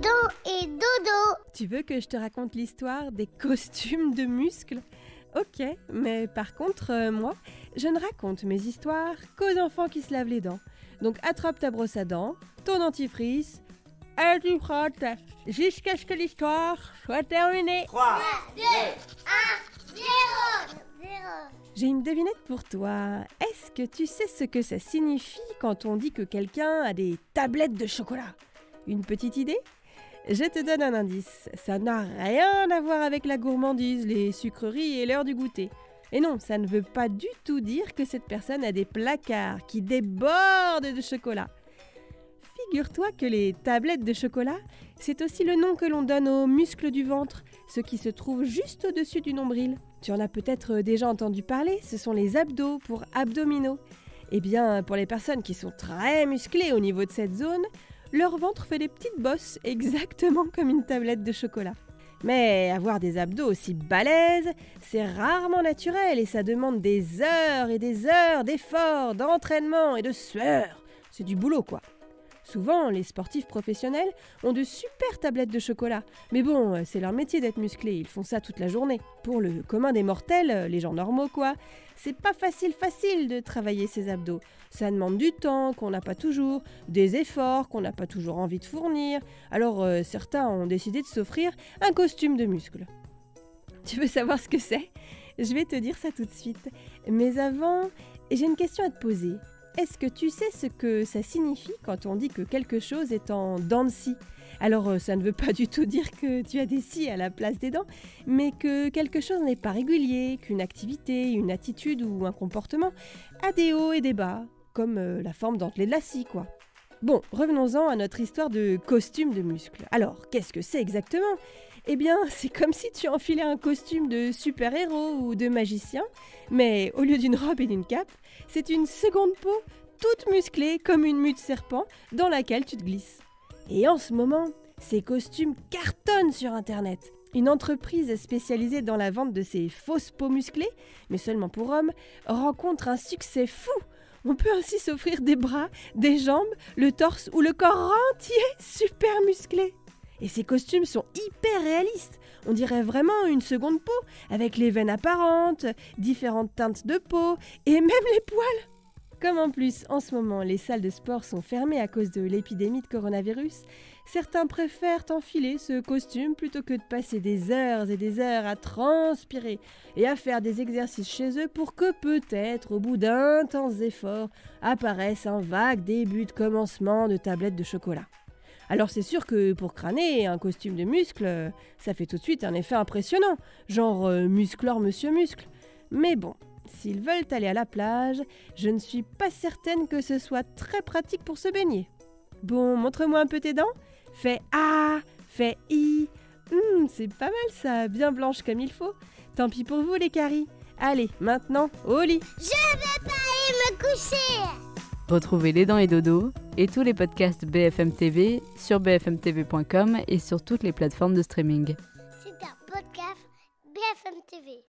Dedans et dodo. Tu veux que je te raconte l'histoire des costumes de muscles ? Ok, mais par contre, moi, je ne raconte mes histoires qu'aux enfants qui se lavent les dents. Donc attrape ta brosse à dents, ton dentifrice, et tu frottes jusqu'à ce que l'histoire soit terminée. 3, 2, 1, 0. J'ai une devinette pour toi. Est-ce que tu sais ce que ça signifie quand on dit que quelqu'un a des tablettes de chocolat ? Une petite idée ? Je te donne un indice. Ça n'a rien à voir avec la gourmandise, les sucreries et l'heure du goûter. Et non, ça ne veut pas du tout dire que cette personne a des placards qui débordent de chocolat. Figure-toi que les tablettes de chocolat, c'est aussi le nom que l'on donne aux muscles du ventre, ceux qui se trouvent juste au-dessus du nombril. Tu en as peut-être déjà entendu parler, ce sont les abdos pour abdominaux. Eh bien, pour les personnes qui sont très musclées au niveau de cette zone, leur ventre fait des petites bosses, exactement comme une tablette de chocolat. Mais avoir des abdos aussi balèzes, c'est rarement naturel et ça demande des heures et des heures d'efforts, d'entraînement et de sueur. C'est du boulot, quoi. Souvent, les sportifs professionnels ont de super tablettes de chocolat. Mais bon, c'est leur métier d'être musclés, ils font ça toute la journée. Pour le commun des mortels, les gens normaux quoi, c'est pas facile de travailler ses abdos. Ça demande du temps qu'on n'a pas toujours, des efforts qu'on n'a pas toujours envie de fournir. Alors certains ont décidé de s'offrir un costume de muscles. Tu veux savoir ce que c'est ? Je vais te dire ça tout de suite. Mais avant, j'ai une question à te poser. Est-ce que tu sais ce que ça signifie quand on dit que quelque chose est en dents de scie ? Alors ça ne veut pas du tout dire que tu as des scies à la place des dents, mais que quelque chose n'est pas régulier, qu'une activité, une attitude ou un comportement a des hauts et des bas, comme la forme dentelée de la scie, quoi. Bon, revenons-en à notre histoire de costume de muscles. Alors, qu'est-ce que c'est exactement ? Eh bien, c'est comme si tu enfilais un costume de super-héros ou de magicien, mais au lieu d'une robe et d'une cape, c'est une seconde peau toute musclée comme une mue de serpent dans laquelle tu te glisses. Et en ce moment, ces costumes cartonnent sur Internet. Une entreprise spécialisée dans la vente de ces fausses peaux musclées, mais seulement pour hommes, rencontre un succès fou. On peut ainsi s'offrir des bras, des jambes, le torse ou le corps entier super musclé. Et ces costumes sont hyper réalistes. On dirait vraiment une seconde peau, avec les veines apparentes, différentes teintes de peau et même les poils. Comme en plus, en ce moment, les salles de sport sont fermées à cause de l'épidémie de coronavirus, certains préfèrent enfiler ce costume plutôt que de passer des heures et des heures à transpirer et à faire des exercices chez eux pour que peut-être, au bout d'intenses efforts, apparaisse un vague début de commencement de tablettes de chocolat. Alors c'est sûr que pour crâner, un costume de muscle, ça fait tout de suite un effet impressionnant, genre musclor monsieur muscle. Mais bon, s'ils veulent aller à la plage, je ne suis pas certaine que ce soit très pratique pour se baigner. Bon, montre-moi un peu tes dents. Fais A, fais I. C'est pas mal ça, bien blanche comme il faut. Tant pis pour vous les caries. Allez, maintenant, au lit. Je vais pas aller me coucher. Retrouvez Les Dents et Dodo et tous les podcasts BFM TV sur bfmtv.com et sur toutes les plateformes de streaming. C'est un podcast BFM TV.